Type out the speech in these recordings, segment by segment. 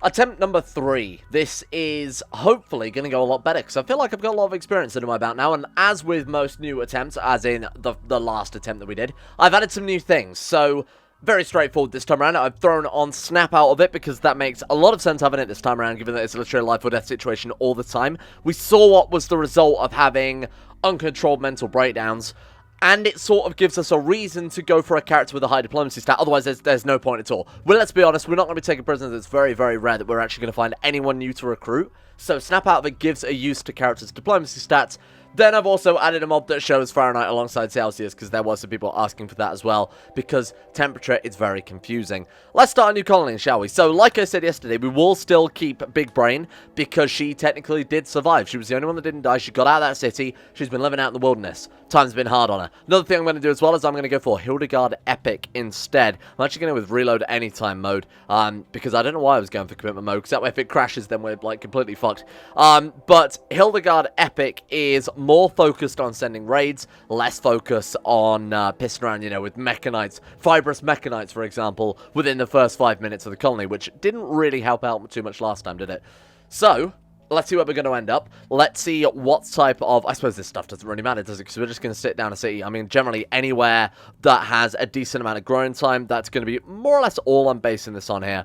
Attempt number 3. This is hopefully going to go a lot better, because I feel like I've got a lot of experience under my belt now, and as with most new attempts, as in the last attempt that we did, I've added some new things, so very straightforward this time around. I've thrown on Snap out of it, because that makes a lot of sense having it this time around, given that it's literally a life or death situation all the time. We saw what was the result of having uncontrolled mental breakdowns, and it sort of gives us a reason to go for a character with a high diplomacy stat. Otherwise, there's no point at all. Well, let's be honest, we're not going to be taking prisoners. It's very, very rare that we're actually going to find anyone new to recruit. So Snap out of it gives a use to characters' diplomacy stats. Then I've also added a mob that shows Fahrenheit alongside Celsius, because there were some people asking for that as well, because temperature is very confusing. Let's start a new colony, shall we? So, like I said yesterday, we will still keep Big Brain, because she technically did survive. She was the only one that didn't die. She got out of that city. She's been living out in the wilderness. Time's been hard on her. Another thing I'm going to do as well is I'm going to go for Hildegard Epic instead. I'm actually going to go with Reload Anytime mode, because I don't know why I was going for Commitment mode, because that way if it crashes, then we're, like, completely fucked. But Hildegard Epic is more focused on sending raids, less focus on pissing around, you know, with mechanites, fibrous mechanites, for example, within the first 5 minutes of the colony, which didn't really help out too much last time, did it? So, let's see where we're going to end up. Let's see what type of... I suppose this stuff doesn't really matter, does it? Because we're just going to sit down a city. I mean, generally, anywhere that has a decent amount of growing time, that's going to be more or less all I'm basing this on here.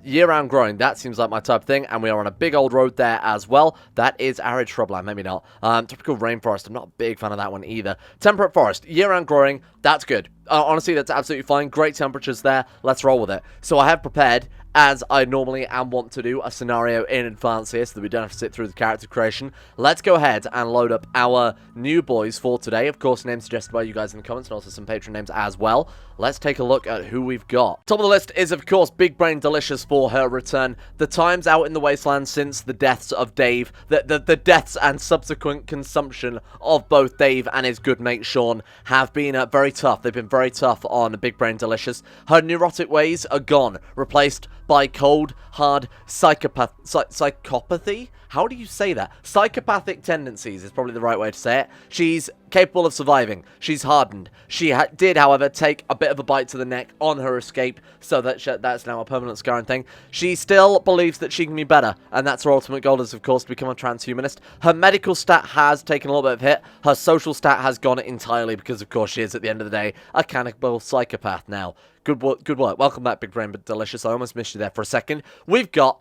Year-round growing, that seems like my type of thing. And we are on a big old road there as well. That is arid shrubland, maybe not. Tropical rainforest, I'm not a big fan of that one either. Temperate forest, year-round growing, that's good. Honestly, that's absolutely fine. Great temperatures there. Let's roll with it. So I have prepared, as I normally am want to do, a scenario in advance here so that we don't have to sit through the character creation. Let's go ahead and load up our new boys for today. Of course, names suggested by you guys in the comments, and also some patron names as well. Let's take a look at who we've got. Top of the list is, of course, Big Brain Delicious for her return. The times out in the wasteland since the deaths of Dave, the deaths and subsequent consumption of both Dave and his good mate Sean have been very tough. They've been very tough on Big Brain Delicious. Her neurotic ways are gone, replaced by cold, hard psychopathy? How do you say that? Psychopathic tendencies is probably the right way to say it. She's capable of surviving. She's hardened. She did, however, take a bit of a bite to the neck on her escape, so that that's now a permanent scarring thing. She still believes that she can be better, and that's her ultimate goal is, of course, to become a transhumanist. Her medical stat has taken a little bit of hit. Her social stat has gone entirely because, of course, she is, at the end of the day, a cannibal psychopath now. Good work, good work. Welcome back, Big Brain Delicious. I almost missed you there for a second. We've got,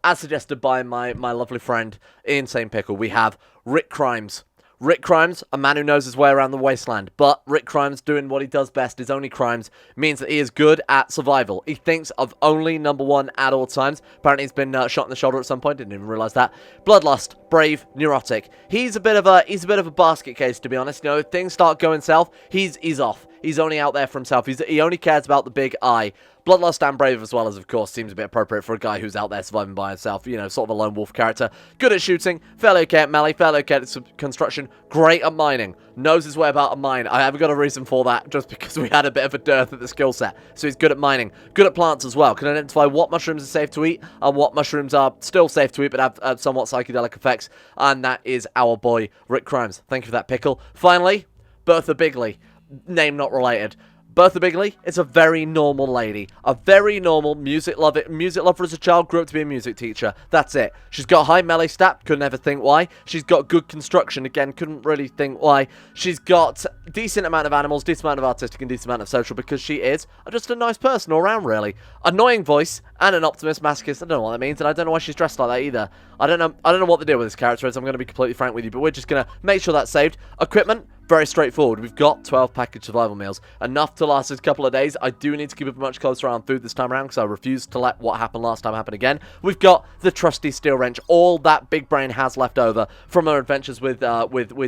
as suggested by my lovely friend Insane Pickle, we have Rick Crimes. Rick Crimes, a man who knows his way around the wasteland, but Rick Crimes doing what he does best, his only crimes, means that he is good at survival. He thinks of only number one at all times. Apparently he's been shot in the shoulder at some point, didn't even realise that. Bloodlust, brave, neurotic. He's a bit of a basket case, to be honest. You know, if things start going south, he's off. He's only out there for himself. He only cares about the big eye. Bloodlust and brave as well as, of course, seems a bit appropriate for a guy who's out there surviving by himself. You know, sort of a lone wolf character. Good at shooting, fairly okay at melee, fairly okay at construction, great at mining. Knows his way about a mine. I haven't got a reason for that, just because we had a bit of a dearth at the skill set. So he's good at mining. Good at plants as well. Can identify what mushrooms are safe to eat and what mushrooms are still safe to eat but have somewhat psychedelic effects. And that is our boy, Rick Crimes. Thank you for that, Pickle. Finally, Bertha Bigley. Name not related. Bertha Bigley is a very normal lady. A very normal music lover as a child, grew up to be a music teacher. That's it. She's got high melee stat, couldn't ever think why. She's got good construction, again, couldn't really think why. She's got decent amount of animals, decent amount of artistic, and decent amount of social, because she is just a nice person all around, really. Annoying voice, and an optimist masochist. I don't know what that means, and I don't know why she's dressed like that either. I don't know what the deal with this character is, I'm going to be completely frank with you, but we're just going to make sure that's saved. Equipment, very straightforward. We've got 12 package survival meals. Enough to last us a couple of days. I do need to keep a much closer eye on food this time around, because I refuse to let what happened last time happen again. We've got the trusty steel wrench. All that Big Brain has left over from her adventures with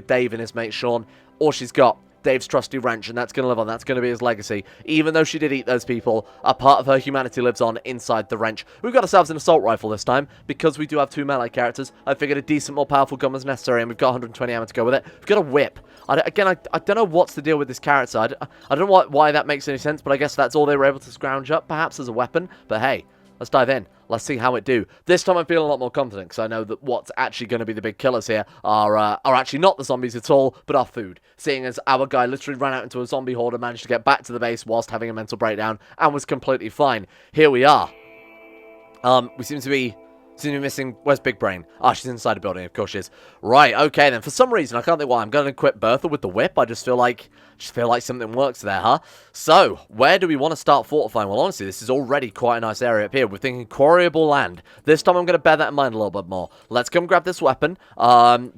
Dave and his mate Sean. All she's got, Dave's trusty wrench, and that's going to live on. That's going to be his legacy. Even though she did eat those people, a part of her humanity lives on inside the wrench. We've got ourselves an assault rifle this time, because we do have 2 melee characters. I figured a decent, more powerful gun was necessary, and we've got 120 ammo to go with it. We've got a whip. I don't know what's the deal with this character. I don't know why that makes any sense, but I guess that's all they were able to scrounge up, perhaps, as a weapon. But hey, let's dive in. Let's see how it do. This time I'm feeling a lot more confident, because I know that what's actually going to be the big killers here are actually not the zombies at all, but our food. Seeing as our guy literally ran out into a zombie horde and managed to get back to the base whilst having a mental breakdown and was completely fine. Here we are. We seem to be missing. Where's Big Brain? Ah, she's inside the building. Of course she is. Right. Okay. Then for some reason I can't think why I'm going to equip Bertha with the whip. I just feel like something works there, huh? So where do we want to start fortifying? Well, honestly, this is already quite a nice area up here. We're thinking Quarry Abul land. This time I'm going to bear that in mind a little bit more. Let's come grab this weapon.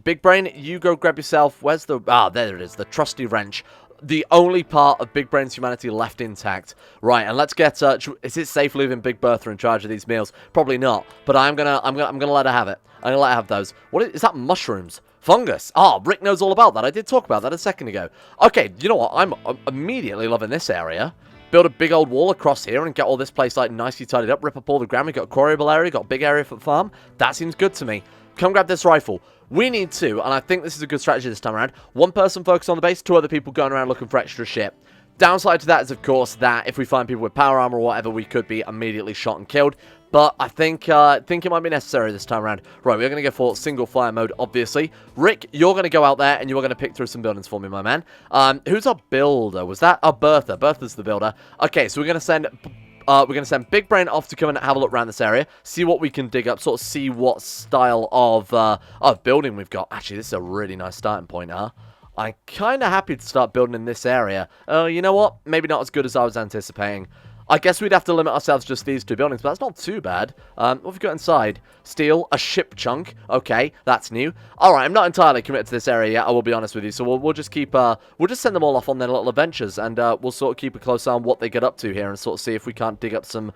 Big Brain, you go grab yourself. Where's the? Ah, there it is. The trusty wrench. The only part of Big Brain's humanity left intact. Right, and let's get, is it safe leaving Big Bertha in charge of these meals? Probably not, but I'm gonna let her have it. I'm gonna let her have those. What is that? Mushrooms? Fungus? Ah, Rick knows all about that. I did talk about that a second ago. Okay, you know what? I'm immediately loving this area. Build a big old wall across here and get all this place, like, nicely tidied up. Rip up all the ground. We've got a Quarry Abul area, got a big area for the farm. That seems good to me. Come grab this rifle. We need to, and I think this is a good strategy this time around, one person focused on the base, two other people going around looking for extra shit. Downside to that is, of course, that if we find people with power armor or whatever, we could be immediately shot and killed. But I think it might be necessary this time around. Right, we're going to go for single fire mode, obviously. Rick, you're going to go out there, and you're going to pick through some buildings for me, my man. Who's our builder? Was that? Oh, Bertha. Bertha's the builder. Okay, so we're going to send Big Brain off to come and have a look around this area, see what we can dig up, sort of see what style of building we've got. Actually, this is a really nice starting point, huh? I'm kind of happy to start building in this area. You know what? Maybe not as good as I was anticipating. I guess we'd have to limit ourselves to just these two buildings, but that's not too bad. What have we got inside? Steel, a ship chunk. Okay, that's new. Alright, I'm not entirely committed to this area yet, I will be honest with you. So we'll just keep, we'll just send them all off on their little adventures, and we'll sort of keep a close eye on what they get up to here, and sort of see if we can't dig up some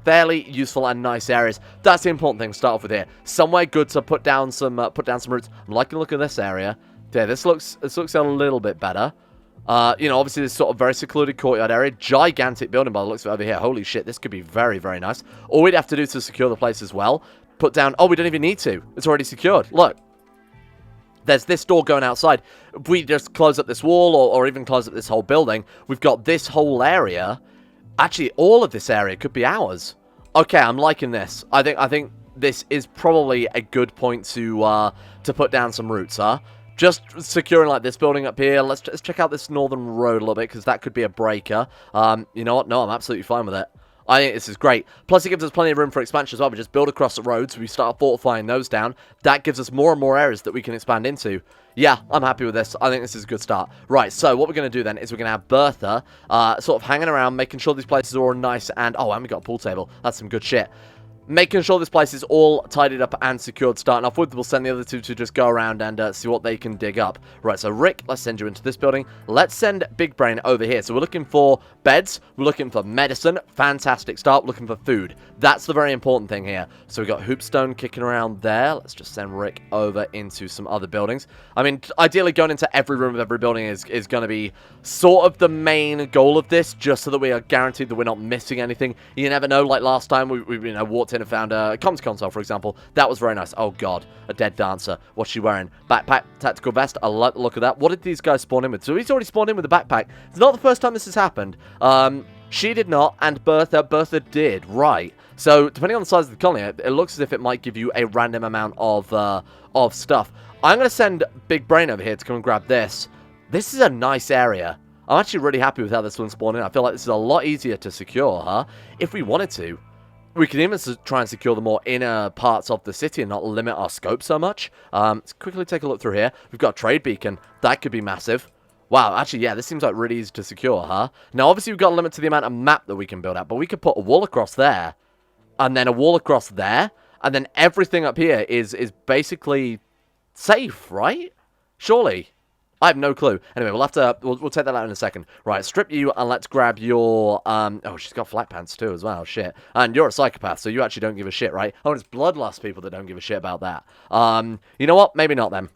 fairly useful and nice areas. That's the important thing to start off with here. Somewhere good to put down some roots. I'm liking the look of this area. Yeah, this looks a little bit better. You know, obviously this sort of very secluded courtyard area. Gigantic building by the looks of it over here. Holy shit, this could be very, very nice. All we'd have to do to secure the place as well, put down... Oh, we don't even need to. It's already secured. Look. There's this door going outside. If we just close up this wall or even close up this whole building, we've got this whole area. Actually, all of this area could be ours. Okay, I'm liking this. I think this is probably a good point to put down some roots, huh? Just securing like this building up here. Let's check out this northern road a little bit, because that could be a breaker. You know what? No, I'm absolutely fine with it. I think this is great. Plus, it gives us plenty of room for expansion as well. We just build across the roads. We start fortifying those down. That gives us more and more areas that we can expand into. Yeah, I'm happy with this. I think this is a good start. Right, so what we're going to do then is we're going to have Bertha sort of hanging around, making sure these places are all nice and... Oh, and we got a pool table. That's some good shit. Making sure this place is all tidied up and secured starting off with. We'll send the other two to just go around and see what they can dig up. Right, so Rick, let's send you into this building. Let's send Big Brain over here. So we're looking for beds. We're looking for medicine. Fantastic start. We're looking for food. That's the very important thing here. So we've got hoopstone kicking around there. Let's just send Rick over into some other buildings. I mean, ideally going into every room of every building is going to be sort of the main goal of this, just so that we are guaranteed that we're not missing anything. You never know, like last time we you know, walked in and found a comms console, for example. That was very nice. Oh, God. A dead dancer. What's she wearing? Backpack, tactical vest. I like the look of that. What did these guys spawn in with? So he's already spawned in with a backpack. It's not the first time this has happened. She did not, and Bertha did. Right. So, depending on the size of the colony, it looks as if it might give you a random amount of stuff. I'm going to send Big Brain over here to come and grab this. This is a nice area. I'm actually really happy with how this one spawned in. I feel like this is a lot easier to secure, huh? If we wanted to. We can even try and secure the more inner parts of the city and not limit our scope so much. Let's quickly take a look through here. We've got a trade beacon. That could be massive. Wow, actually, yeah, this seems like really easy to secure, huh? Now, obviously, we've got a limit to the amount of map that we can build out, but we could put a wall across there, and then a wall across there, and then everything up here is basically safe, right? Surely. I have no clue. Anyway, we'll have to... We'll take that out in a second. Right, strip you, and let's grab your... Oh, she's got flat pants too as well. Shit. And you're a psychopath, so you actually don't give a shit, right? Oh, and it's bloodlust people that don't give a shit about that. You know what? Maybe not then.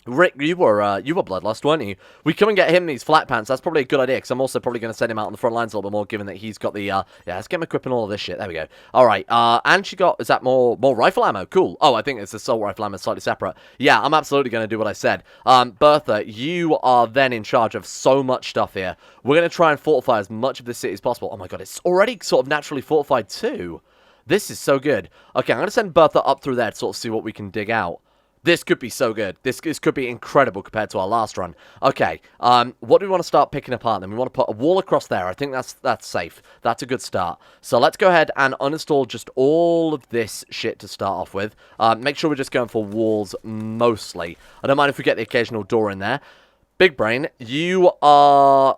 Rick, you were bloodlust, weren't you? We come and get him these flat pants. That's probably a good idea, because I'm also probably going to send him out on the front lines a little bit more, given that he's got the, yeah, let's get him equipping all of this shit. There we go. All right, and she got, is that more rifle ammo? Cool. Oh, I think it's assault rifle ammo, slightly separate. Yeah, I'm absolutely going to do what I said. Bertha, you are then in charge of so much stuff here. We're going to try and fortify as much of the city as possible. Oh my god, it's already sort of naturally fortified too. This is so good. Okay, I'm going to send Bertha up through there to sort of see what we can dig out. This could be so good. This could be incredible compared to our last run. Okay, what do we want to start picking apart then? We want to put a wall across there. I think that's safe. That's a good start. So let's go ahead and uninstall just all of this shit to start off with. Make sure we're just going for walls mostly. I don't mind if we get the occasional door in there. Big Brain, you are...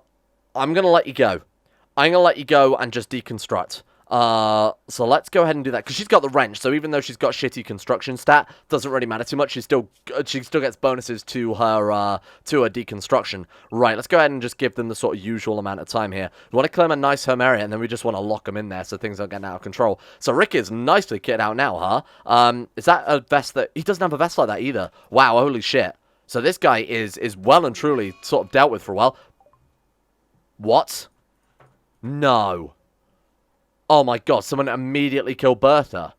I'm going to let you go. I'm going to let you go and just deconstruct. So let's go ahead and do that, because she's got the wrench, so even though she's got shitty construction stat, doesn't really matter too much. She still gets bonuses to her deconstruction. Right, let's go ahead and just give them the sort of usual amount of time here. We want to claim a nice home area, and then we just want to lock them in there so things don't get out of control. So Rick is nicely kitted out now, huh? Is that a vest that... He doesn't have a vest like that either. Wow, holy shit. So this guy is well and truly sort of dealt with for a while. What? No. Oh my god, someone immediately killed Bertha.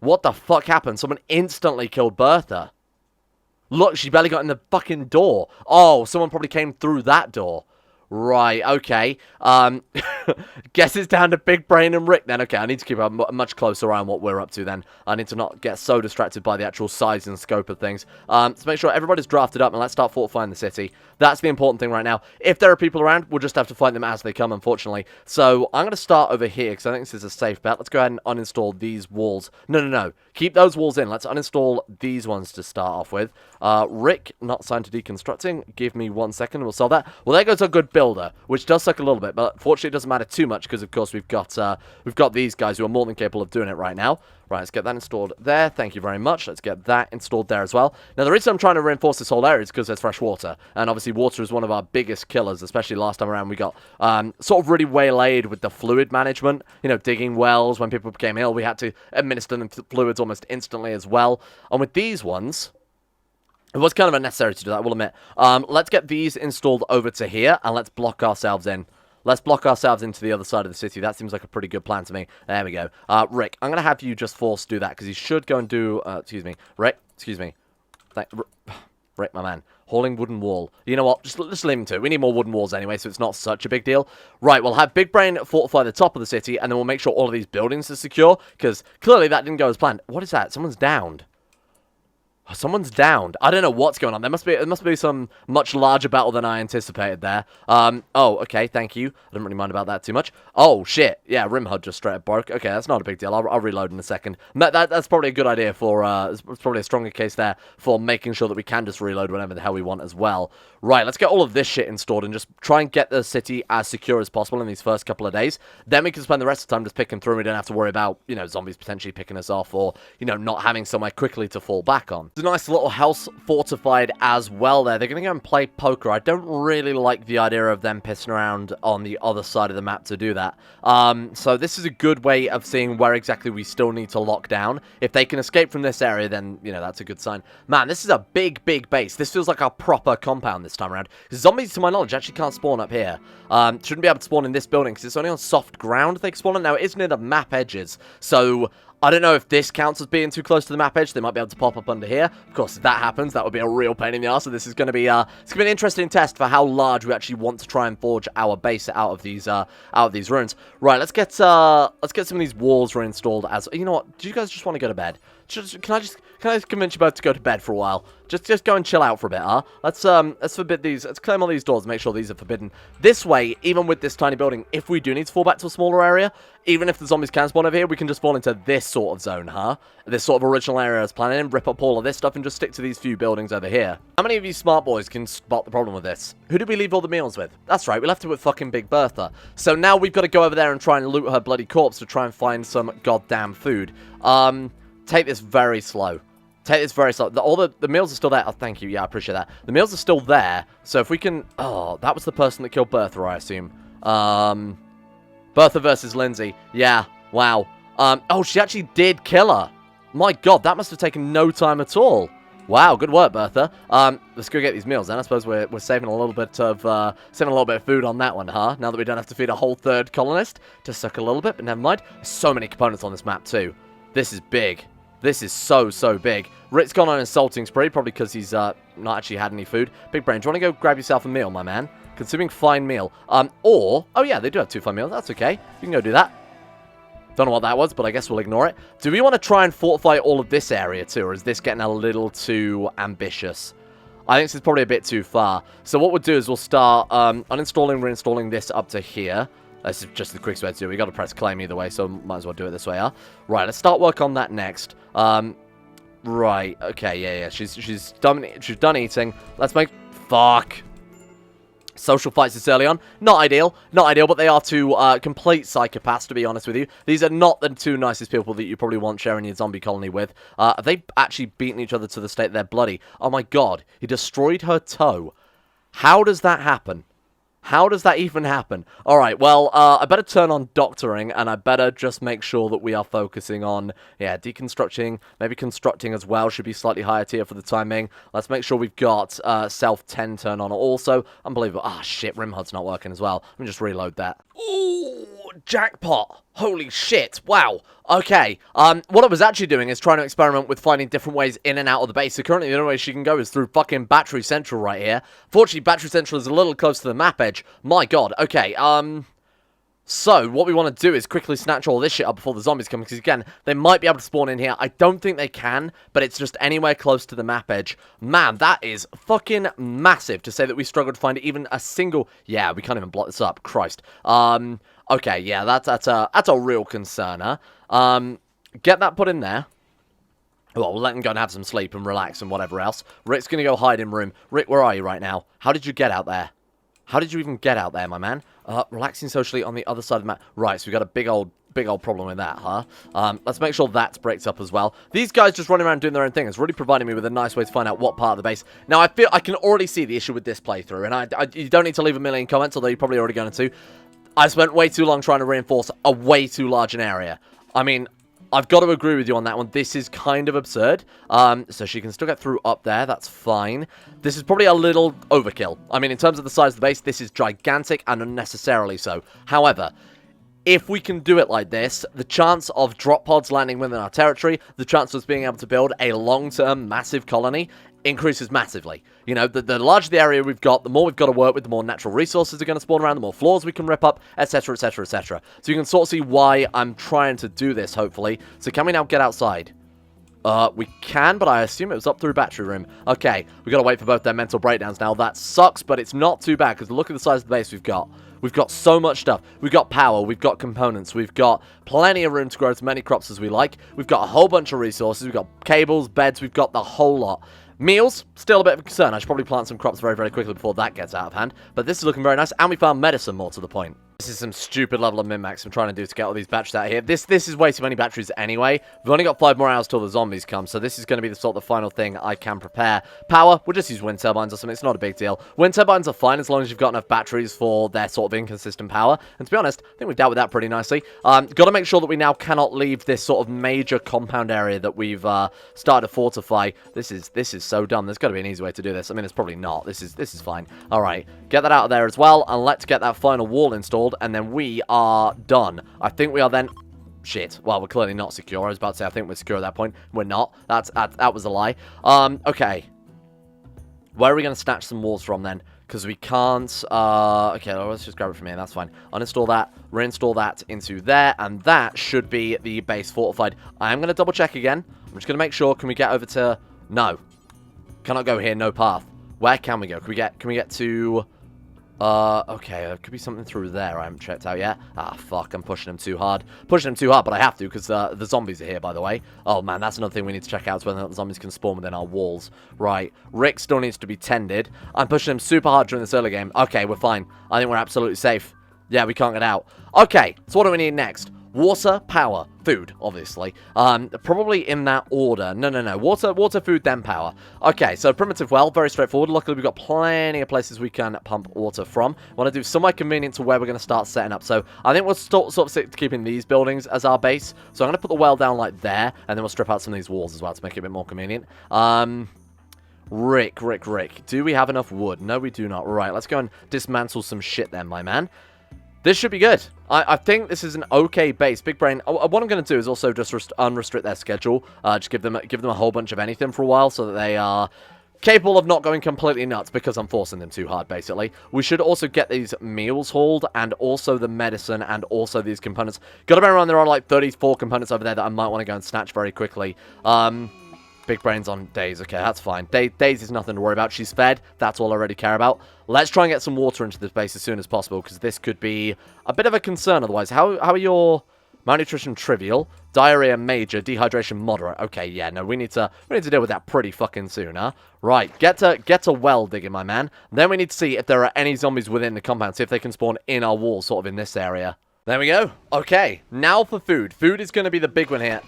What the fuck happened? Someone instantly killed Bertha. Look, she barely got in the fucking door. Oh, someone probably came through that door. Right, okay. Guess it's down to Big Brain and Rick then. Okay, I need to keep a much closer eye on what we're up to then. I need to not get so distracted by the actual size and scope of things. Let's make sure everybody's drafted up and let's start fortifying the city. That's the important thing right now. If there are people around, we'll just have to fight them as they come, unfortunately. So I'm going to start over here because I think this is a safe bet. Let's go ahead and uninstall these walls. No. Keep those walls in. Let's uninstall these ones to start off with. Rick, not signed to deconstructing. Give me 1 second and we'll solve that. Well, there goes a good builder, which does suck a little bit, but fortunately it doesn't matter too much because, of course, we've got these guys who are more than capable of doing it right now. Right, let's get that installed there. Thank you very much. Let's get that installed there as well. Now, the reason I'm trying to reinforce this whole area is because there's fresh water. And obviously, water is one of our biggest killers, especially last time around. We got sort of really waylaid with the fluid management. You know, digging wells. When people became ill, we had to administer them fluids almost instantly as well. And with these ones... It was kind of unnecessary to do that, I will admit. Let's get these installed over to here, and let's block ourselves in. Let's block ourselves into the other side of the city. That seems like a pretty good plan to me. There we go. Rick, I'm going to have you just force do that, because he should go and do... excuse me. Rick, excuse me. Rick, my man. Hauling wooden wall. You know what? Just leave him to it. We need more wooden walls anyway, so it's not such a big deal. Right, we'll have Big Brain fortify the top of the city, and then we'll make sure all of these buildings are secure, because clearly that didn't go as planned. What is that? Someone's downed. Someone's downed. I don't know what's going on. There must be some much larger battle than I anticipated there. Oh, okay, thank you. I didn't really mind about that too much. Oh, shit. Yeah, Rimworld just straight up broke. Okay, that's not a big deal. I'll reload in a second. That's probably a good idea for, it's probably a stronger case there for making sure that we can just reload whenever the hell we want as well. Right, let's get all of this shit installed and just try and get the city as secure as possible in these first couple of days. Then we can spend the rest of the time just picking through. We don't have to worry about, you know, zombies potentially picking us off or, you know, not having somewhere quickly to fall back on. It's a nice little house fortified as well there. They're going to go and play poker. I don't really like the idea of them pissing around on the other side of the map to do that. So this is a good way of seeing where exactly we still need to lock down. If they can escape from this area, then, you know, that's a good sign. Man, this is a big base. This feels like a proper compound this time around. Zombies, to my knowledge, actually can't spawn up here. Shouldn't be able to spawn in this building because it's only on soft ground they can spawn on. Now, it is near the map edges, so... I don't know if this counts as being too close to the map edge. They might be able to pop up under here. Of course, if that happens, that would be a real pain in the arse. So this is going to be an interesting test for how large we actually want to try and forge our base out of these ruins. Right, let's get some of these walls reinstalled. As you know, what? Do you guys just want to go to bed? Can I convince you both to go to bed for a while? Just go and chill out for a bit, huh? Let's forbid these. Let's claim all these doors and make sure these are forbidden. This way, even with this tiny building, if we do need to fall back to a smaller area, even if the zombies can spawn over here, we can just fall into this sort of zone, huh? This sort of original area as planned, and rip up all of this stuff and just stick to these few buildings over here. How many of you smart boys can spot the problem with this? Who did we leave all the meals with? That's right, we left it with fucking Big Bertha. So now we've got to go over there and try and loot her bloody corpse to try and find some goddamn food. Take this very slow. Take this very slow. All the meals are still there. Oh, thank you. Yeah, I appreciate that. The meals are still there. So if we can... Oh, that was the person that killed Bertha, I assume. Bertha versus Lindsay. Yeah. Wow. Oh, she actually did kill her. My God, that must have taken no time at all. Wow, good work, Bertha. Let's go get these meals then. I suppose we're saving a little bit of food on that one, huh? Now that we don't have to feed a whole third colonist. Just suck a little bit, but never mind. There's so many components on this map too. This is big. This is so big. Rick's gone on an insulting spree, probably because he's not actually had any food. Big Brain, do you want to go grab yourself a meal, my man? Consuming fine meal. Oh yeah, they do have 2 fine meals. That's okay. You can go do that. Don't know what that was, but I guess we'll ignore it. Do we want to try and fortify all of this area too, or is this getting a little too ambitious? I think this is probably a bit too far. So what we'll do is we'll start uninstalling, reinstalling this up to here. This is just the quickest way to do it. We got to press claim either way, so might as well do it this way, huh? Right, let's start work on that next. Right, okay, yeah. She's done eating. Let's make... Fuck. Social fights this early on. Not ideal, but they are two complete psychopaths, to be honest with you. These are not the two nicest people that you probably want sharing your zombie colony with. Have they actually beaten each other to the state they're bloody? Oh my god, he destroyed her toe. How does that happen? How does that even happen? Alright, well, I better turn on doctoring, and I better just make sure that we are focusing on, yeah, deconstructing, maybe constructing as well, should be slightly higher tier for the time being. Let's make sure we've got self 10 turn on also. Unbelievable. Ah, shit, Rimworld's not working as well. Let me just reload that. Ooh, jackpot. Holy shit, wow. Okay, what I was actually doing is trying to experiment with finding different ways in and out of the base. So currently the only way she can go is through fucking Battery Central right here. Fortunately, Battery Central is a little close to the map edge. My god, okay, so what we want to do is quickly snatch all this shit up before the zombies come, because again, they might be able to spawn in here. I don't think they can, but it's just anywhere close to the map edge. Man, that is fucking massive to say that we struggled to find even a single... Yeah, we can't even block this up, Christ. Okay, yeah, that's a real concern, huh? Get that put in there. Well, we'll let him go and have some sleep and relax and whatever else. Rick's gonna go hide in room. Rick, where are you right now? How did you get out there? How did you even get out there, my man? Relaxing socially on the other side of the map. Right, so we got a big old problem with that, huh? Let's make sure that's bricked up as well. These guys just running around doing their own thing is really providing me with a nice way to find out what part of the base. Now, I feel I can already see the issue with this playthrough, and you don't need to leave a million comments, although you're probably already going to. I spent way too long trying to reinforce a way too large an area. I mean, I've got to agree with you on that one. This is kind of absurd. So she can still get through up there. That's fine. This is probably a little overkill. I mean, in terms of the size of the base, this is gigantic and unnecessarily so. However, if we can do it like this, the chance of drop pods landing within our territory, the chance of us being able to build a long-term massive colony increases massively. You know, the larger the area we've got, the more we've got to work with, the more natural resources are going to spawn around, the more floors we can rip up, etc, etc, etc. So you can sort of see why I'm trying to do this, hopefully. So can we now get outside? We can, but I assume it was up through battery room. Okay, we got to wait for both their mental breakdowns now. That sucks, but it's not too bad, because look at the size of the base we've got. We've got so much stuff. We've got power, we've got components, we've got plenty of room to grow as many crops as we like. We've got a whole bunch of resources, we've got cables, beds, we've got the whole lot. Meals, still a bit of a concern. I should probably plant some crops very, very quickly before that gets out of hand. But this is looking very nice. And we found medicine, more to the point. This is some stupid level of min-max I'm trying to do to get all these batteries out here. This is way too many batteries anyway. We've only got 5 more hours till the zombies come, so this is going to be the sort of the final thing I can prepare. Power, we'll just use wind turbines or something. It's not a big deal. Wind turbines are fine as long as you've got enough batteries for their sort of inconsistent power. And to be honest, I think we've dealt with that pretty nicely. Got to make sure that we now cannot leave this sort of major compound area that we've started to fortify. This is so dumb. There's got to be an easy way to do this. I mean, it's probably not. This is fine. All right, get that out of there as well, and let's get that final wall installed, and then we are done. I think we are then... Shit. Well, we're clearly not secure. I was about to say I think we're secure at that point. We're not. That was a lie. Okay. Where are we going to snatch some walls from then? Because we can't... okay, let's just grab it from here. That's fine. Uninstall that. Reinstall that into there. And that should be the base fortified. I am going to double check again. I'm just going to make sure. Can we get over to... No. Cannot go here. No path. Where can we go? Can we get to... okay, there could be something through there I haven't checked out yet. Ah, fuck, I'm pushing them too hard. Pushing them too hard, but I have to, because the zombies are here, by the way. Oh, man, that's another thing we need to check out, is whether or not the zombies can spawn within our walls. Right, Rick still needs to be tended. I'm pushing him super hard during this early game. Okay, we're fine. I think we're absolutely safe. Yeah, we can't get out. Okay, so what do we need next? Water, power, food, obviously. Probably in that order. No. Water, food, then power. Okay, so primitive well, very straightforward. Luckily, we've got plenty of places we can pump water from. Want to do somewhere convenient to where we're going to start setting up. So I think we'll sort of stick to keeping these buildings as our base. So I'm going to put the well down like there, and then we'll strip out some of these walls as well to make it a bit more convenient. Rick. Do we have enough wood? No, we do not. Right, let's go and dismantle some shit then, my man. This should be good. I think this is an okay base. Big Brain. What I'm going to do is also just unrestrict their schedule. Just give them a whole bunch of anything for a while so that they are capable of not going completely nuts because I'm forcing them too hard, basically. We should also get these meals hauled and also the medicine and also these components. Gotta bear in mind there are like 34 components over there that I might want to go and snatch very quickly. Big brains on Days. Okay, that's fine. Days is nothing to worry about. She's fed. That's all I already care about. Let's try and get some water into this base as soon as possible because this could be a bit of a concern otherwise. How are your malnutrition trivial, diarrhea major, dehydration moderate? Okay, yeah, no, we need to deal with that pretty fucking soon, huh? Right, get to well digging, my man. Then we need to see if there are any zombies within the compound, see if they can spawn in our wall, sort of in this area. There we go. Okay, now for food. Food is going to be the big one here.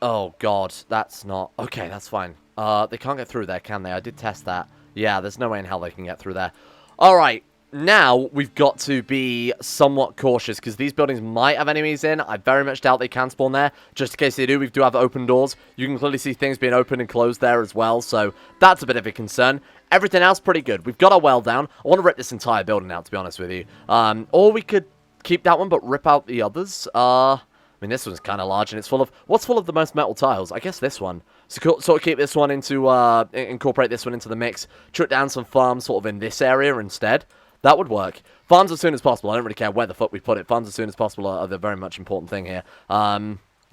Oh, God, that's not... Okay, that's fine. They can't get through there, can they? I did test that. Yeah, there's no way in hell they can get through there. All right, now we've got to be somewhat cautious because these buildings might have enemies in. I very much doubt they can spawn there. Just in case they do, we do have open doors. You can clearly see things being opened and closed there as well, so that's a bit of a concern. Everything else pretty good. We've got our well down. I want to rip this entire building out, to be honest with you. Or we could keep that one but rip out the others. I mean, this one's kind of large, and it's full of... What's full of the most metal tiles? I guess this one. So sort of keep this one into... incorporate this one into the mix. Chuck down some farms sort of in this area instead. That would work. Farms as soon as possible. I don't really care where the fuck we put it. Farms as soon as possible are the very much important thing here.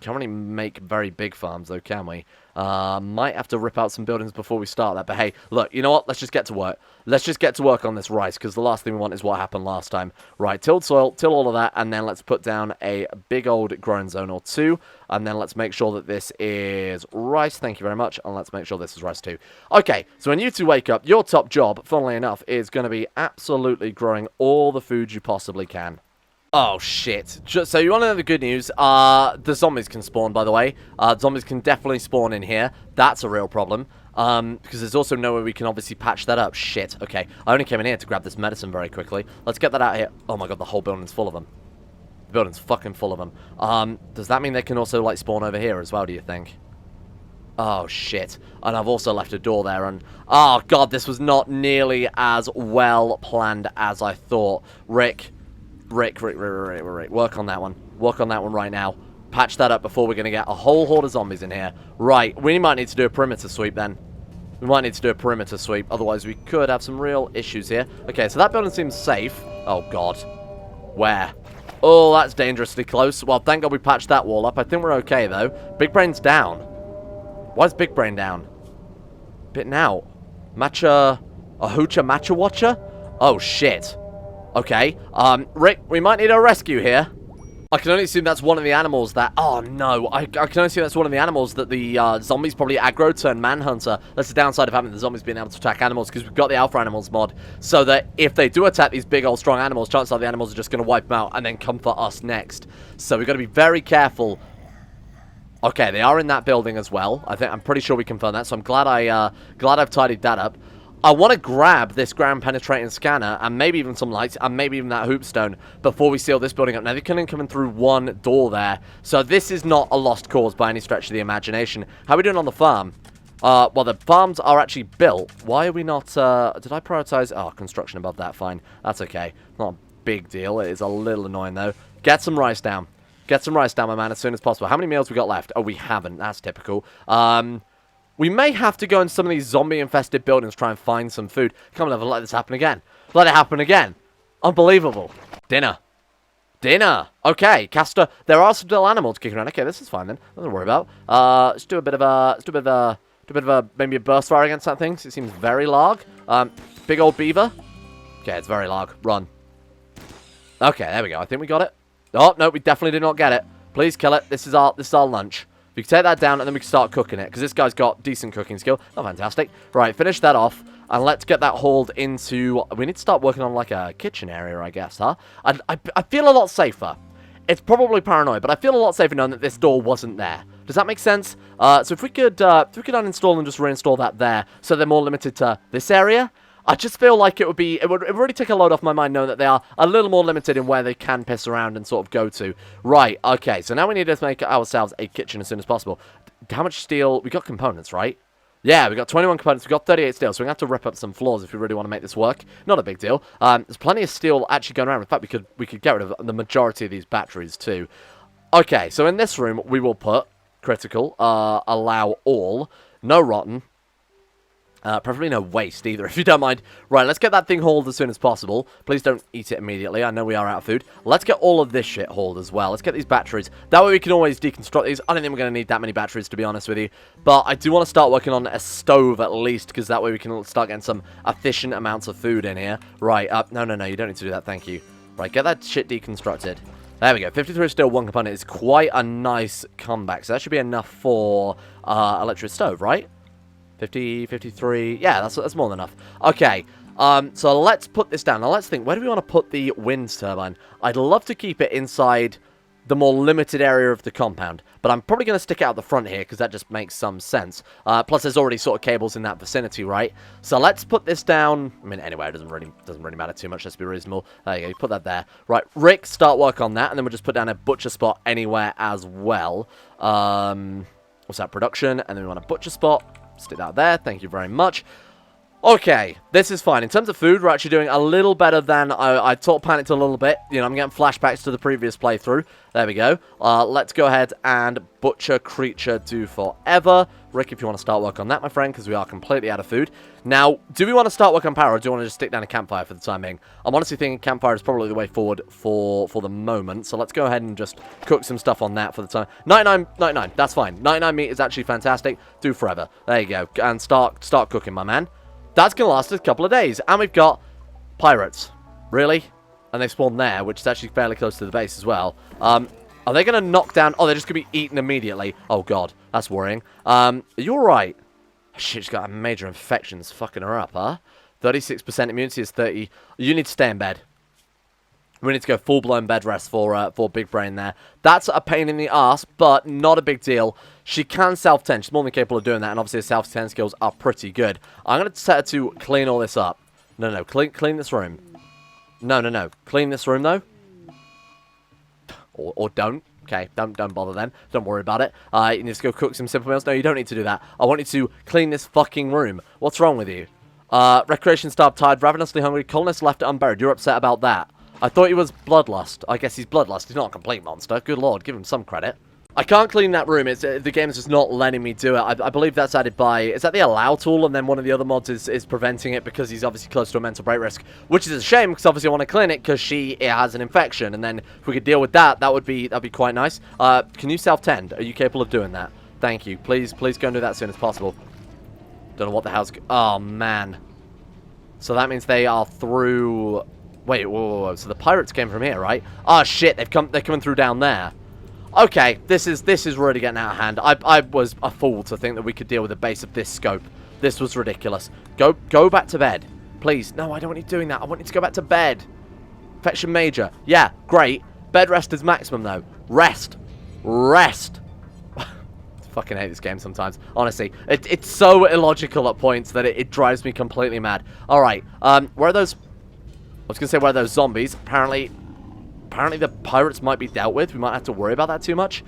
Can't really make very big farms, though, can we? Might have to rip out some buildings before we start that. But hey, look, you know what? Let's just get to work. Let's just get to work on this rice, because the last thing we want is what happened last time. Right, tilled soil, till all of that, and then let's put down a big old growing zone or two. And then let's make sure that this is rice. Thank you very much. And let's make sure this is rice too. Okay, so when you two wake up, your top job, funnily enough, is going to be absolutely growing all the food you possibly can. Oh, shit. So you want to know the good news? The zombies can spawn, by the way. Zombies can definitely spawn in here. That's a real problem. Because there's also no way we can obviously patch that up. Shit. Okay. I only came in here to grab this medicine very quickly. Let's get that out of here. Oh my god, the whole building's full of them. The building's fucking full of them. Does that mean they can also, like, spawn over here as well, do you think? Oh, shit. And I've also left a door there, and... Oh, god, this was not nearly as well planned as I thought. Rick, work on that one. Work on that one right now. Patch that up before we're going to get a whole horde of zombies in here. Right, we might need to do a perimeter sweep then. We might need to do a perimeter sweep, otherwise we could have some real issues here. Okay, so that building seems safe. Oh, God. Where? Oh, that's dangerously close. Well, thank God we patched that wall up. I think we're okay, though. Big Brain's down. Why is Big Brain down? Bitten out. Matcha... A hoocher matcha watcher? Oh, shit. Okay, Rick, we might need a rescue here. I can only assume that's one of the animals that... Oh, no. I can only assume that's one of the animals that the zombies probably aggro turn manhunter. That's the downside of having the zombies being able to attack animals, because we've got the alpha animals mod, so that if they do attack these big old strong animals, chances are the animals are just going to wipe them out and then come for us next. So we've got to be very careful. Okay, they are in that building as well. I'm pretty sure we confirmed that, so I'm glad I've tidied that up. I want to grab this ground penetrating scanner and maybe even some lights and maybe even that hoopstone before we seal this building up. Now, they can only come in through one door there, so this is not a lost cause by any stretch of the imagination. How are we doing on the farm? Well, the farms are actually built. Why are we not... did I prioritize... Oh, construction above that. Fine. That's okay. Not a big deal. It is a little annoying, though. Get some rice down. Get some rice down, my man, as soon as possible. How many meals we got left? Oh, we haven't. That's typical. We may have to go in some of these zombie-infested buildings, try and find some food. Come on, never let this happen again. Let it happen again. Unbelievable. Dinner. Dinner. Okay, Castor. There are still animals kicking around. Okay, this is fine then. Nothing to worry about. Let's do a bit of a, maybe a burst fire against that thing. It seems very large. Big old beaver. Okay, it's very large. Run. Okay, there we go. I think we got it. Oh, no, we definitely did not get it. Please kill it. This is our lunch. We can take that down, and then we can start cooking it, because this guy's got decent cooking skill. Oh, fantastic. Right, finish that off, and let's get that hauled into... We need to start working on, like, a kitchen area, I guess, huh? I feel a lot safer. It's probably paranoid, but I feel a lot safer knowing that this door wasn't there. Does that make sense? So if we could uninstall and just reinstall that there, so they're more limited to this area... I just feel like it would really take a load off my mind knowing that they are a little more limited in where they can piss around and sort of go to. Right, okay, so now we need to make ourselves a kitchen as soon as possible. How much steel? We got components, right? Yeah, we got 21 components, we got 38 steel, so we're going to have to rip up some floors if we really want to make this work. Not a big deal. There's plenty of steel actually going around. In fact, we could get rid of the majority of these batteries too. Okay, so in this room, we will put critical, allow all, no rotten, Preferably no waste either, if you don't mind. Right, let's get that thing hauled as soon as possible. Please don't eat it immediately. I know we are out of food. Let's get all of this shit hauled as well. Let's get these batteries. That way we can always deconstruct these. I don't think we're going to need that many batteries, to be honest with you. But I do want to start working on a stove at least, because that way we can start getting some efficient amounts of food in here. Right, no, you don't need to do that. Thank you. Right, get that shit deconstructed. There we go. 53 steel, 1 component is quite a nice comeback. So that should be enough for electric stove, right? 50, 53, yeah, that's more than enough. Okay, so let's put this down. Now let's think, where do we want to put the wind turbine? I'd love to keep it inside the more limited area of the compound, but I'm probably going to stick it out the front here, because that just makes some sense. Plus, there's already sort of cables in that vicinity, right? So let's put this down. I mean, anyway, it doesn't really matter too much, let's be reasonable. There you go, you put that there. Right, Rick, start work on that, and then we'll just put down a butcher spot anywhere as well. What's that, production, and then we want a butcher spot. Stick that there. Thank you very much. Okay, this is fine. In terms of food, we're actually doing a little better than I sort of panicked a little bit. You know, I'm getting flashbacks to the previous playthrough. There we go. Let's go ahead and butcher creature do forever. Rick, if you want to start work on that, my friend, because we are completely out of food. Now, do we want to start work on power, or do you want to just stick down a campfire for the time being? I'm honestly thinking campfire is probably the way forward for the moment. So let's go ahead and just cook some stuff on that for the time. 99, that's fine. 99 meat is actually fantastic. Do forever. There you go. And start cooking, my man. That's going to last us a couple of days. And we've got pirates. Really? And they spawn there, which is actually fairly close to the base as well. Are they going to knock down... Oh, they're just going to be eaten immediately. Oh, God. That's worrying. Are you alright? She's got a major infections fucking her up, huh? 36% immunity is 30. You need to stay in bed. We need to go full-blown bed rest for Big Brain there. That's a pain in the ass, but not a big deal. She can self-tend. She's more than capable of doing that, and obviously her self-tend skills are pretty good. I'm going to set her to clean all this up. No, clean this room. No. Clean this room, though. Or don't. Okay, don't bother then. Don't worry about it. You need to go cook some simple meals. No, you don't need to do that. I want you to clean this fucking room. What's wrong with you? Recreation starved, tired, ravenously hungry, colonist left unburied. You're upset about that. I thought he was bloodlust. I guess he's bloodlust. He's not a complete monster. Good lord, give him some credit. I can't clean that room. It's the game's just not letting me do it. I believe that's added by... Is that the allow tool? And then one of the other mods is preventing it because he's obviously close to a mental break risk. Which is a shame, because obviously I want to clean it because she has an infection. And then if we could deal with that, that'd be quite nice. Can you self-tend? Are you capable of doing that? Thank you. Please go and do that as soon as possible. Don't know what the hell's... Oh, man. So that means they are through... Wait, whoa. So the pirates came from here, right? Oh, shit. They're coming through down there. Okay, this is really getting out of hand. I was a fool to think that we could deal with a base of this scope. This was ridiculous. Go back to bed. Please. No, I don't want you doing that. I want you to go back to bed. Infection major. Yeah, great. Bed rest is maximum, though. Rest. I fucking hate this game sometimes. Honestly, it's so illogical at points that it drives me completely mad. Alright, where are those... I was going to say, where are those zombies? Apparently the pirates might be dealt with. We might have to worry about that too much.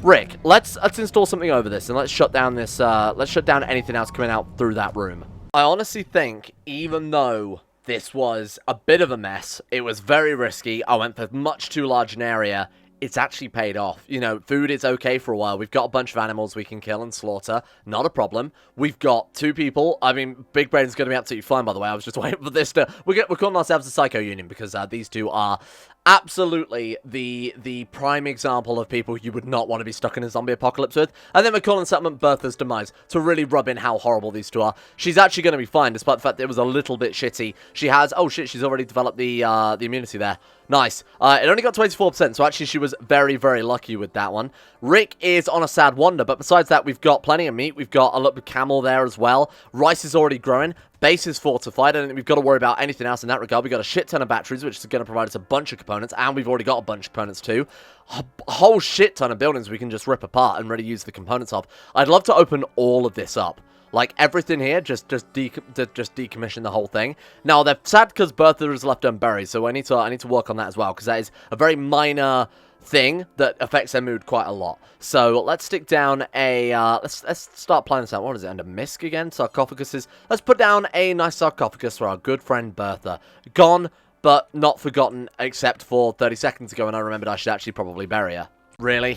Rick, let's install something over this, and let's shut down this, let's shut down anything else coming out through that room. I honestly think, even though this was a bit of a mess, it was very risky, I went for much too large an area, it's actually paid off. You know, food is okay for a while. We've got a bunch of animals we can kill and slaughter. Not a problem. We've got 2 people. I mean, Big Brain's going to be absolutely fine, by the way. I was just waiting for this to... We're calling ourselves a Psycho Union because these two are absolutely the prime example of people you would not want to be stuck in a zombie apocalypse with. And then we're calling Settlement Bertha's Demise to really rub in how horrible these two are. She's actually going to be fine, despite the fact that it was a little bit shitty. She has... Oh, shit, she's already developed the immunity there. Nice. It only got 24%, so actually she was very, very lucky with that one. Rick is on a sad wander, but besides that, we've got plenty of meat. We've got a little camel there as well. Rice is already growing. Base is fortified. I don't think we've got to worry about anything else in that regard. We've got a shit ton of batteries, which is going to provide us a bunch of components, and we've already got a bunch of components too. A whole shit ton of buildings we can just rip apart and really use the components of. I'd love to open all of this up. Like, everything here, just decommission the whole thing. Now, they're sad because Bertha is left unburied, so I need to work on that as well, because that is a very minor thing that affects their mood quite a lot. So, let's stick down a, let's start planning this out. What is it, under Misk again? Sarcophaguses. Let's put down a nice sarcophagus for our good friend Bertha. Gone, but not forgotten, except for 30 seconds ago, and I remembered I should actually probably bury her. Really?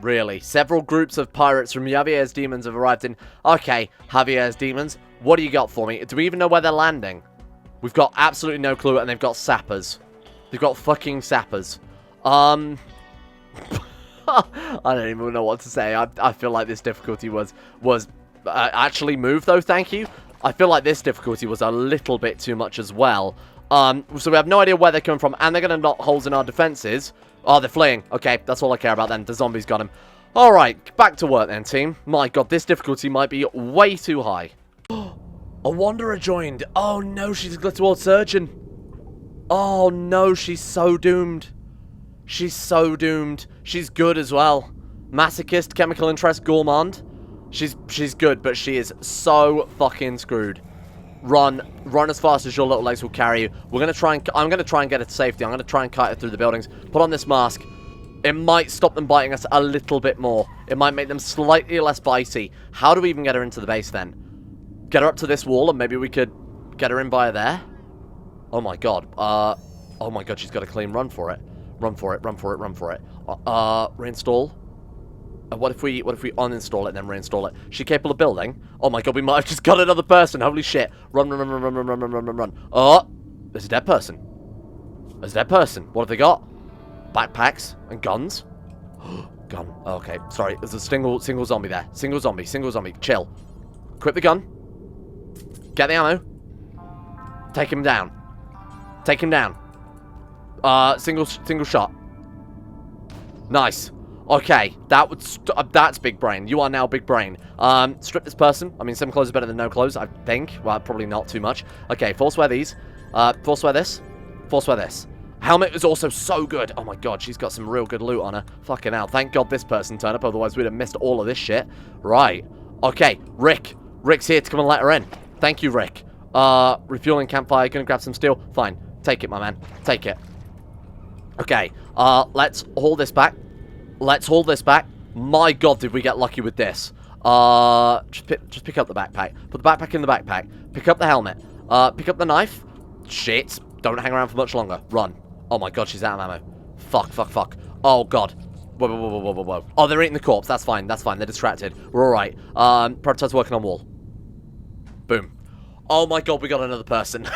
Really? Several groups of pirates from Javier's demons have arrived in... Okay, Javier's demons, what do you got for me? Do we even know where they're landing? We've got absolutely no clue, and they've got sappers. They've got fucking sappers. I don't even know what to say. I feel like this difficulty was actually moved, though, thank you. I feel like this difficulty was a little bit too much as well. So we have no idea where they're coming from, and they're going to knock holes in our defenses. Oh, they're fleeing. Okay, that's all I care about then. The zombies got him. Alright, back to work then, team. My god, this difficulty might be way too high. A wanderer joined. Oh no, she's a glitterward surgeon. Oh no, she's so doomed. She's so doomed. She's good as well. Masochist, chemical interest, gourmand. She's good, but she is so fucking screwed. Run as fast as your little legs will carry you. I'm gonna try and get her to safety. I'm gonna try and kite her through the buildings. Put on this mask. It might stop them biting us a little bit more. It might make them slightly less bitey. How do we even get her into the base then? Get her up to this wall, and maybe we could get her in by there. Oh my god. Oh my god, she's got a clean run for it. Run for it. Reinstall. What if we uninstall it and then reinstall it? Is she capable of building? Oh my god, we might have just got another person. Holy shit. Run. Oh, there's a dead person. There's a dead person. What have they got? Backpacks and guns. Gun. Okay, sorry. There's a single zombie there. Single zombie. Chill. Equip the gun. Get the ammo. Take him down. Single shot. Nice. Okay, that's big brain. You are now big brain. Strip this person. I mean, some clothes are better than no clothes, I think. Well, probably not too much. Okay, force wear these. Force wear this. Force wear this. Helmet is also so good. Oh my god, she's got some real good loot on her. Fucking hell. Thank god this person turned up, otherwise we'd have missed all of this shit. Right. Okay, Rick. Rick's here to come and let her in. Thank you, Rick. Refueling campfire. Gonna grab some steel. Fine. Take it, my man. Take it. Okay. Let's haul this back. My god, did we get lucky with this. Just pick up the backpack. Put the backpack in the backpack. Pick up the helmet. Pick up the knife. Shit. Don't hang around for much longer. Run. Oh my god, she's out of ammo. Fuck. Oh god. Whoa. Oh, they're eating the corpse. That's fine. They're distracted. We're alright. Prototype's working on wall. Boom. Oh my god, we got another person.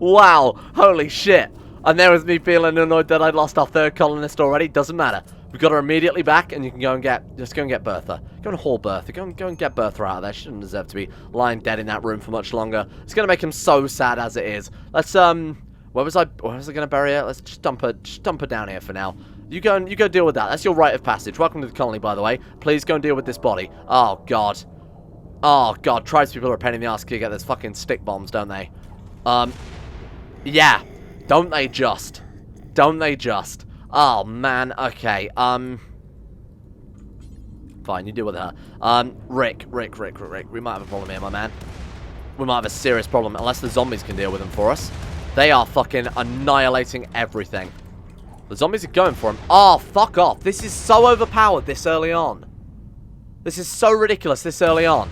Wow. Holy shit. And there was me feeling annoyed that I'd lost our third colonist already. Doesn't matter. We got her immediately back, and you can go and get Bertha. Go and haul Bertha. Go and get Bertha out of there. She doesn't deserve to be lying dead in that room for much longer. It's gonna make him so sad as it is. Let's where was I gonna bury her? Let's just dump her down here for now. You go deal with that. That's your rite of passage. Welcome to the colony, by the way. Please go and deal with this body. Oh god. Tribespeople are a pain in the ass to get those fucking stick bombs, don't they? Yeah. Don't they just? Oh, man. Okay. Fine, you deal with her. Rick. We might have a problem here, my man. We might have a serious problem, unless the zombies can deal with them for us. They are fucking annihilating everything. The zombies are going for him. Oh, fuck off. This is so overpowered this early on. This is so ridiculous this early on.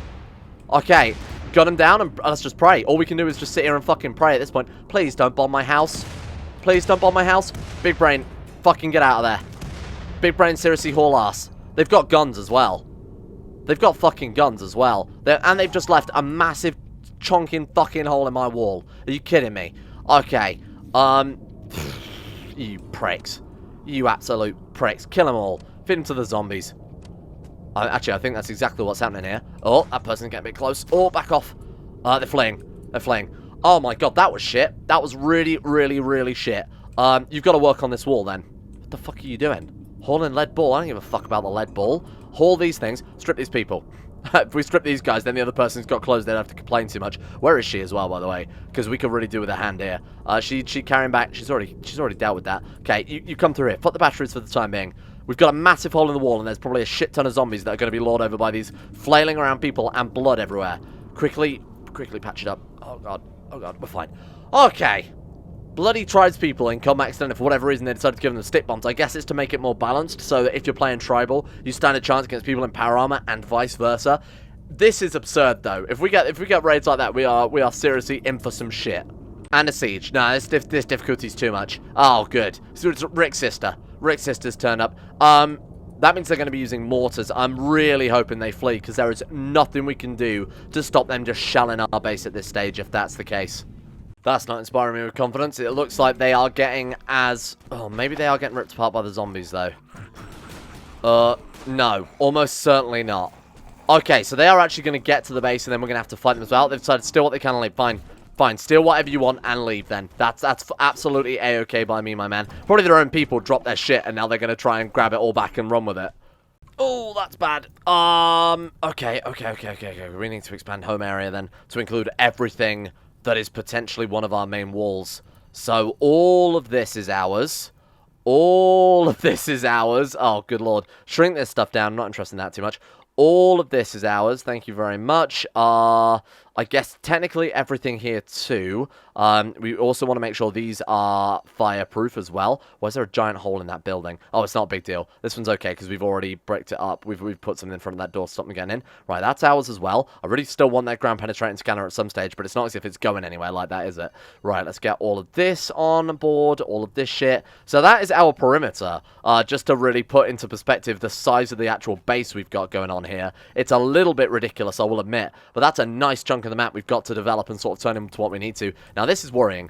Okay. Got him down, and let's just pray. All we can do is just sit here and fucking pray at this point. Please don't bomb my house. Big brain, fucking get out of there. Big brain, seriously, haul ass. They've got guns as well. And they've just left a massive chonking fucking hole in my wall. Are you kidding me? Okay. You pricks. You absolute pricks. Kill them all. Fit them to the zombies. Actually, I think that's exactly what's happening here. Oh, that person's getting a bit close. Oh, back off. They're fleeing. Oh my god, that was shit. That was really shit. You've got to work on this wall then. What the fuck are you doing? Hauling lead ball? I don't give a fuck about the lead ball. Haul these things. Strip these people. If we strip these guys, then the other person's got clothes. They don't have to complain too much. Where is she as well, by the way? Because we could really do with a hand here. She carrying back. She's already dealt with that. Okay, you come through here. Fuck the batteries for the time being. We've got a massive hole in the wall, and there's probably a shit ton of zombies that are going to be lorded over by these flailing around people and blood everywhere. Quickly patch it up. Oh god, we're fine. Okay. Bloody tribespeople in combat extended for whatever reason they decided to give them stick bombs. I guess it's to make it more balanced, so that if you're playing tribal, you stand a chance against people in power armor and vice versa. This is absurd though. If we get raids like that, we are seriously in for some shit. And a siege. No, this difficulty's too much. Oh, good. So it's Rick's sister. Rick's sister's turned up. That means they're going to be using mortars. I'm really hoping they flee, because there is nothing we can do to stop them just shelling our base at this stage, if that's the case. That's not inspiring me with confidence. It looks like they are getting as... Oh, maybe they are getting ripped apart by the zombies, though. No. Almost certainly not. Okay, so they are actually going to get to the base, and then we're going to have to fight them as well. They've decided to steal what they can and leave. Fine. Fine, steal whatever you want and leave then. That's absolutely A-okay by me, my man. Probably their own people dropped their shit, and now they're going to try and grab it all back and run with it. Oh, that's bad. Okay. We need to expand home area then to include everything that is potentially one of our main walls. So all of this is ours. All of this is ours. Oh, good lord. Shrink this stuff down. I'm not interested in that too much. All of this is ours. Thank you very much. I guess technically everything here too. We also want to make sure these are fireproof as well. Why is there a giant hole in that building? Oh, it's not a big deal. This one's okay because we've already bricked it up. We've put something in front of that door to stop them getting in. Right, that's ours as well. I really still want that ground penetrating scanner at some stage, but it's not as if it's going anywhere like that, is it? Right, let's get all of this on board, all of this shit. So that is our perimeter. Just to really put into perspective the size of the actual base we've got going on here. It's a little bit ridiculous, I will admit, but that's a nice chunk of the map we've got to develop and sort of turn into what we need to. Now, this is worrying.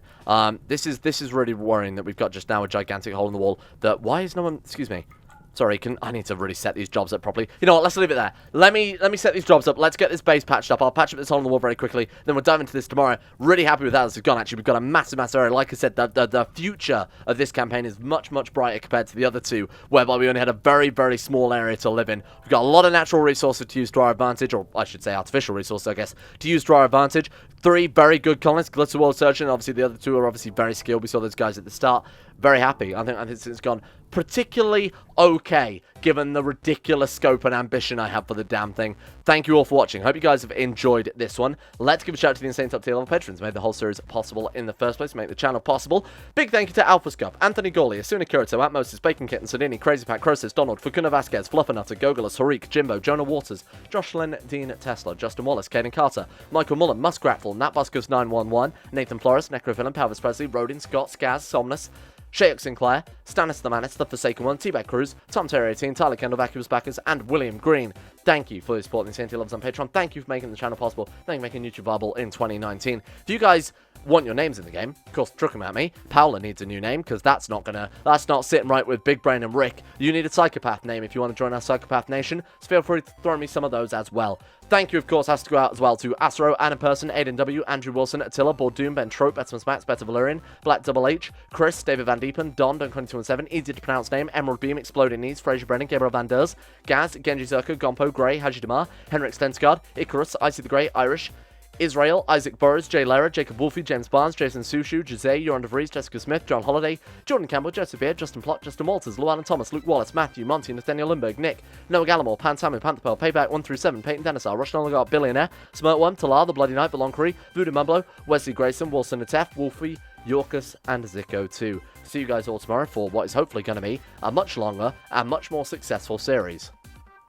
This is really worrying that we've got just now a gigantic hole in the wall. That why is no one? Excuse me. Sorry, I need to really set these jobs up properly. You know what, let's leave it there. Let me set these jobs up. Let's get this base patched up. I'll patch up this hole in the wall very quickly. Then we'll dive into this tomorrow. Really happy with how this has gone, actually. We've got a massive area. Like I said, the future of this campaign is much, much brighter compared to the other two, whereby we only had a very, very small area to live in. We've got a lot of natural resources to use to our advantage, or I should say artificial resources, I guess, to use to our advantage. 3 very good colonists, Glitter World Surgeon, and obviously the other 2 are obviously very skilled. We saw those guys at the start. Very happy. I think it's gone particularly okay, given the ridiculous scope and ambition I have for the damn thing. Thank you all for watching. Hope you guys have enjoyed this one. Let's give a shout out to the insane top tier level patrons. Made the whole series possible in the first place, make the channel possible. Big thank you to Alpha Scuff, Anthony Gawley, Asuna Kirito, Atmosis, Bacon Kitten, Sodini, Crazy Pat, Crosis, Donald, Fakuna Vasquez, Fluffernutter, Gogolus, Harik, Jimbo, Jonah Waters, Joshlyn, Dean Tesla, Justin Wallace, Caden Carter, Michael Mullen, Muskratful, Natbuskers911, Nathan Flores, Necrovillain, Palvis Presley, Rodin, Scott, Skaz, Somnus, Shayok Sinclair, Stannis the Manus, The Forsaken One, T-Bag Cruz, Tom Terry 18, Tyler Kendall, Vacuous Backers, and William Green. Thank you for your support in the TNT Loves on Patreon. Thank you for making the channel possible. Thank you for making YouTube viable in 2019. If you guys want your names in the game, of course, truck them at me. Paola needs a new name, because that's not sitting right with Big Brain and Rick. You need a Psychopath name if you want to join our Psychopath Nation, so feel free to throw me some of those as well. Thank you, of course, has to go out as well to Asro, Anna Person, Aiden W, Andrew Wilson, Attila, Bordoom, Ben Trope, Betsamus Max, Better Valerian, Black Double H, Chris, David Van Diepen, Don, Don217, easy to pronounce name, Emerald Beam, Exploding Knees, Fraser Brennan, Gabriel Van Ders, Gaz, Genji Zerka, Gompo, Grey, Haji Damar, Henrik Stensgaard, Icarus, Icy the Grey, Irish, Israel, Isaac Burrows, Jay Lara, Jacob Wolfie, James Barnes, Jason Sushu, Jose, Joran De Vries, Jessica Smith, John Holiday, Jordan Campbell, Joseph Beard, Justin Plott, Justin Walters, Luana Thomas, Luke Wallace, Matthew, Monty, Nathaniel Lindbergh, Nick, Noah Gallimore, Pan Samu, Pantherpearl, Payback 1 through 7, Peyton Denisar, Russian Oligarch, Billionaire, Smirt 1, Talar, The Bloody Knight, Belongcurry, Voodoo Mumblo, Wesley Grayson, Wilson Atef, Wolfie, Yorkus, and Zico 2. See you guys all tomorrow for what is hopefully going to be a much longer and much more successful series.